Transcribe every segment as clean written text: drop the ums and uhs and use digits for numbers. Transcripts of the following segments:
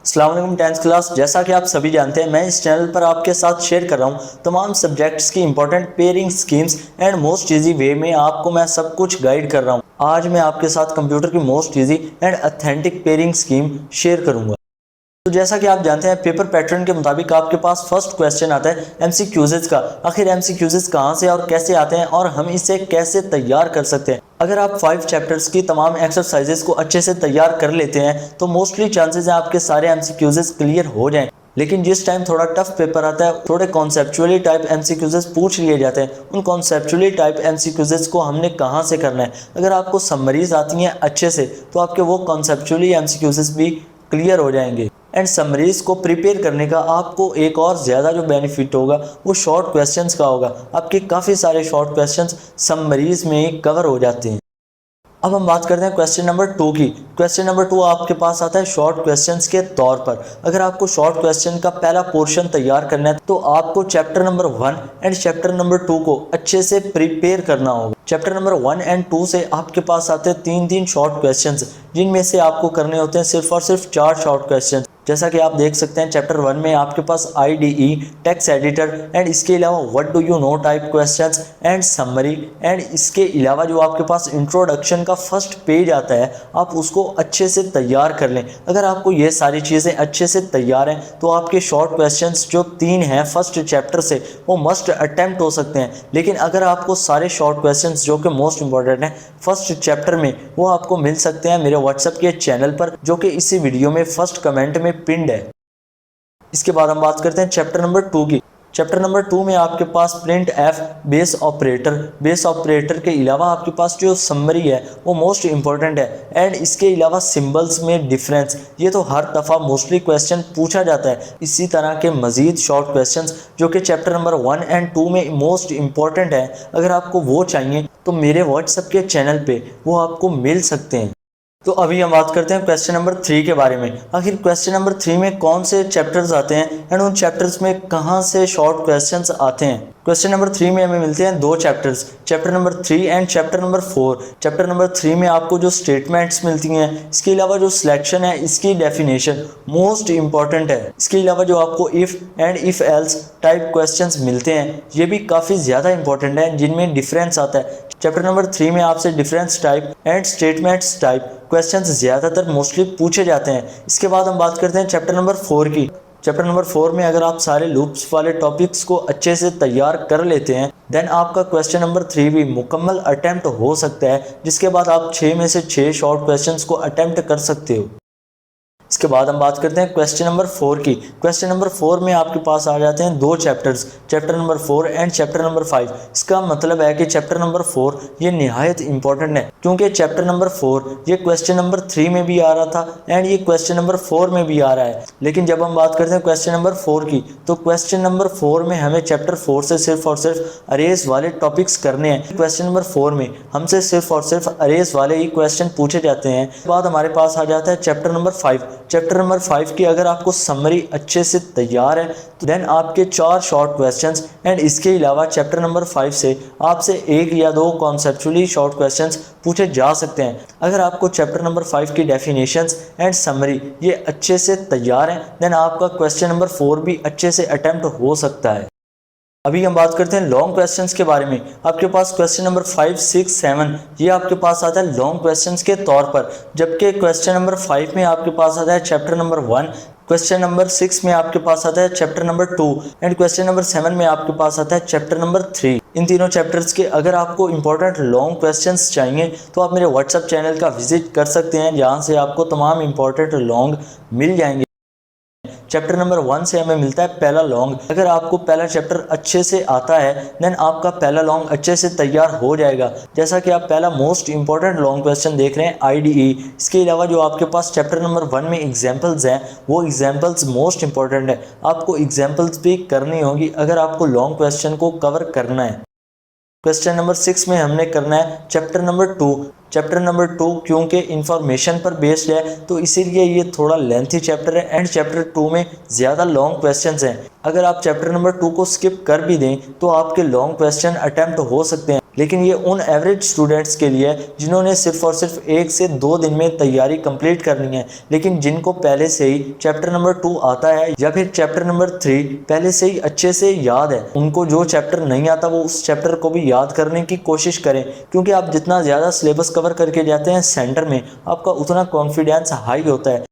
अस्सलाम वालेकुम 10th class. जैसा कि आप सभी जानते हैं, मैं इस चैनल पर आपके साथ शेयर कर रहा हूं तमाम सब्जेक्ट्स की important pairing schemes and most easy way में आपको मैं सब कुछ गाइड कर रहा हूं। आज मैं आपके साथ कंप्यूटर की most easy and authentic pairing scheme share करूंगा। तो जैसा कि आप जानते हैं, पेपर पैटर्न के मुताबिक आपके पास फर्स्ट क्वेश्चन आता है एमसीक्यूज़ का। आखिर एमसीक्यूज़ कहां से और कैसे आते हैं और हम इसे कैसे तैयार कर सकते हैं। अगर आप 5 चैप्टर्स की तमाम एक्सरसाइजेस को अच्छे से तैयार कर लेते हैं तो मोस्टली चांसेस हैं आपके सारे एमसीक्यूज़ क्लियर हो जाएं। लेकिन जिस टाइम थोड़ा टफ पेपर आता है, थोड़े कॉन्सेप्चुअली टाइप एमसीक्यूज़ पूछ लिए जाते हैं, उन कॉन्सेप्चुअली टाइप एमसीक्यूज़ को हमने कहां से करना है। अगर आपको समरीज आती हैं अच्छे से तो आपके वो कॉन्सेप्चुअली एमसीक्यूज़ भी क्लियर हो जाएंगे। एंड समरीज को प्रिपेयर करने का आपको एक और ज़्यादा जो बेनिफिट होगा वो शॉर्ट क्वेश्चंस का होगा। आपके काफ़ी सारे शॉर्ट क्वेश्चंस समरीज में ही कवर हो जाते हैं। अब हम बात करते हैं क्वेश्चन नंबर 2 की। क्वेश्चन नंबर 2 आपके पास आता है शॉर्ट क्वेश्चंस के तौर पर। अगर आपको शॉर्ट क्वेश्चन का पहला पोर्शन तैयार करना है तो आपको chapter number 1 and chapter number 2 को अच्छे से प्रिपेयर करना होगा। चैप्टर नंबर 1 एंड 2 से आपके पास आते हैं 3 शॉर्ट क्वेश्चंस, जिनमें से आपको करने होते हैं सिर्फ और सिर्फ 4 शॉर्ट क्वेश्चन। जैसा कि आप देख सकते हैं, चैप्टर 1 में आपके पास आईडीई, टेक्स्ट एडिटर एंड इसके अलावा what do you know type questions and summary. And इसके अलावा जो आपके पास इंट्रोडक्शन का फर्स्ट पेज आता है, आप उसको अच्छे से तैयार कर लें। अगर आपको ये सारी चीज़ें अच्छे से तैयार हैं तो आपके शॉर्ट क्वेश्चंस जो 3 हैं फर्स्ट चैप्टर से, वो मस्ट अटेम्प्ट हो सकते हैं। लेकिन अगर आपको सारे शॉर्ट क्वेश्चंस जो कि मोस्ट इंपॉर्टेंट हैं फर्स्ट चैप्टर में, वो आपको मिल सकते हैं मेरे व्हाट्सएप के चैनल पर, जो कि इसी वीडियो में फर्स्ट कमेंट में पिंड है। इसके बाद हम बात करते हैं चैप्टर नंबर 2 की। चैप्टर नंबर 2 में आपके पास प्रिंट एफ, बेस ऑपरेटर के अलावा आपके पास जो समरी है वो मोस्ट इंपॉर्टेंट है। एंड इसके अलावा सिंबल्स में डिफरेंस, ये तो हर दफ़ा मोस्टली क्वेश्चन पूछा जाता है। इसी तरह के मजीद शॉर्ट क्वेश्चंस जो कि चैप्टर नंबर 1 एंड 2 में मोस्ट इंपॉर्टेंट है, अगर आपको वो चाहिए तो मेरे व्हाट्सएप के चैनल पे वो आपको मिल सकते हैं। तो अभी हम बात करते हैं क्वेश्चन नंबर 3 के बारे में। आखिर क्वेश्चन नंबर 3 में कौन से चैप्टर्स आते हैं एंड उन चैप्टर्स में कहां से शॉर्ट क्वेश्चंस आते हैं। क्वेश्चन नंबर 3 में हमें मिलते हैं 2 chapters, chapter number 3 and chapter number 4। Chapter number 3 में आपको जो स्टेटमेंट्स मिलती हैं, इसके अलावा जो सिलेक्शन है, इसकी डेफिनेशन मोस्ट इंपॉर्टेंट है। इसके अलावा जो आपको if and if else type questions मिलते हैं, ये भी काफ़ी ज़्यादा इंपॉर्टेंट है, जिनमें डिफरेंस आता है। चैप्टर नंबर 3 में आपसे difference type and statements type questions ज़्यादातर मोस्टली पूछे जाते हैं। इसके बाद हम बात करते हैं चैप्टर नंबर 4 की। चैप्टर नंबर 4 में अगर आप सारे लूप्स वाले टॉपिक्स को अच्छे से तैयार कर लेते हैं, देन आपका क्वेश्चन नंबर 3 भी मुकम्मल अटेम्प्ट हो सकता है, जिसके बाद आप 6 में से 6 शॉर्ट क्वेश्चंस को अटेम्प्ट कर सकते हो। इसके बाद हम बात करते हैं क्वेश्चन नंबर 4 की। क्वेश्चन नंबर 4 में आपके पास आ जाते हैं 2 chapters, chapter number 4 and chapter number 5। इसका मतलब है कि चैप्टर नंबर 4 ये निहायत इंपॉर्टेंट है, क्योंकि चैप्टर नंबर 4 ये क्वेश्चन नंबर 3 में भी आ रहा था एंड ये क्वेश्चन नंबर 4 में भी आ रहा है। लेकिन जब हम बात करते हैं क्वेश्चन नंबर 4 की, तो क्वेश्चन नंबर 4 में हमें चैप्टर 4 से सिर्फ और सिर्फ अरेज वाले टॉपिक्स करने हैं। क्वेश्चन नंबर 4 में हमसे सिर्फ और सिर्फ अरेज वाले ही क्वेश्चन पूछे जाते हैं। उसके बाद हमारे पास आ जाता है चैप्टर नंबर 5। चैप्टर नंबर 5 की अगर आपको समरी अच्छे से तैयार है तो देन आपके 4 शॉर्ट क्वेश्चंस एंड इसके अलावा चैप्टर नंबर 5 से आपसे 1 या 2 कॉन्सेप्चुअली शॉर्ट क्वेश्चंस पूछे जा सकते हैं। अगर आपको चैप्टर नंबर 5 की डेफिनेशंस एंड समरी ये अच्छे से तैयार है, देन आपका क्वेश्चन नंबर 4 भी अच्छे से अटेम्प्ट हो सकता है। अभी हम बात करते हैं लॉन्ग क्वेश्चंस के बारे में। आपके पास क्वेश्चन नंबर 5, 6, 7 ये आपके पास आता है लॉन्ग क्वेश्चंस के तौर पर, जबकि क्वेश्चन नंबर 5 में आपके पास आता है चैप्टर नंबर 1, क्वेश्चन नंबर 6 में आपके पास आता है chapter number 2 and question number 7 में आपके पास आता है चैप्टर नंबर 3। इन तीनों चैप्टर्स के अगर आपको इंपॉर्टेंट लॉन्ग क्वेश्चंस चाहिए तो आप मेरे व्हाट्सएप चैनल का विजिट कर सकते हैं, जहाँ से आपको तमाम इंपॉर्टेंट लॉन्ग मिल जाएंगे। चैप्टर नंबर 1 से हमें मिलता है पहला लॉन्ग। अगर आपको पहला चैप्टर अच्छे से आता है देन आपका पहला लॉन्ग अच्छे से तैयार हो जाएगा। जैसा कि आप पहला मोस्ट इंपॉर्टेंट लॉन्ग क्वेश्चन देख रहे हैं आईडीई। इसके अलावा जो आपके पास चैप्टर नंबर 1 में एग्जांपल्स हैं, वो एग्जांपल्स मोस्ट इंपॉर्टेंट है। आपको एग्जांपल्स भी करनी होगी अगर आपको लॉन्ग क्वेश्चन को कवर करना है। क्वेश्चन नंबर 6 में हमने करना है चैप्टर नंबर 2। चैप्टर नंबर 2 क्योंकि इंफॉर्मेशन पर बेस्ड है तो इसीलिए ये थोड़ा लेंथी चैप्टर है एंड चैप्टर 2 में ज़्यादा लॉन्ग क्वेश्चंस हैं। अगर आप चैप्टर नंबर 2 को स्किप कर भी दें तो आपके लॉन्ग क्वेश्चन अटेम्प्ट हो सकते हैं। लेकिन ये उन एवरेज स्टूडेंट्स के लिए है जिन्होंने सिर्फ और सिर्फ 1 से 2 दिन में तैयारी कंप्लीट करनी है, लेकिन जिनको पहले से ही चैप्टर नंबर 2 आता है या फिर चैप्टर नंबर 3 पहले से ही अच्छे से याद है। उनको जो चैप्टर नहीं आता वो उस चैप्टर को भी याद करने की कोशिश करें, क्योंकि आप जितना ज़्यादा सिलेबस कवर करके जाते हैं सेंटर में, आपका उतना कॉन्फिडेंस हाई होता है।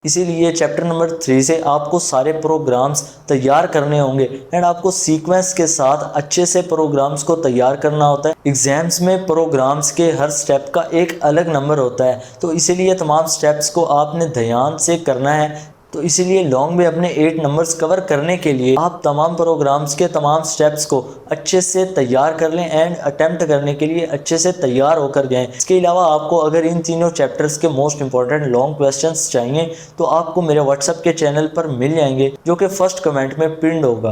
इसीलिए चैप्टर नंबर 3 से आपको सारे प्रोग्राम्स तैयार करने होंगे एंड आपको सीक्वेंस के साथ अच्छे से प्रोग्राम्स को तैयार करना होता है। एग्जाम्स में प्रोग्राम्स के हर स्टेप का एक अलग नंबर होता है, तो इसीलिए तमाम स्टेप्स को आपने ध्यान से करना है। तो इसीलिए लॉन्ग में अपने 8 नंबर्स कवर करने के लिए आप तमाम प्रोग्राम्स के तमाम स्टेप्स को अच्छे से तैयार कर लें एंड अटेम्प्ट करने के लिए अच्छे से तैयार होकर जाएं। इसके अलावा आपको अगर इन तीनों चैप्टर्स के मोस्ट इंपॉर्टेंट लॉन्ग क्वेश्चंस चाहिए तो आपको मेरे व्हाट्सएप के चैनल पर मिल जाएंगे, जो कि फर्स्ट कमेंट में पिन्ड होगा।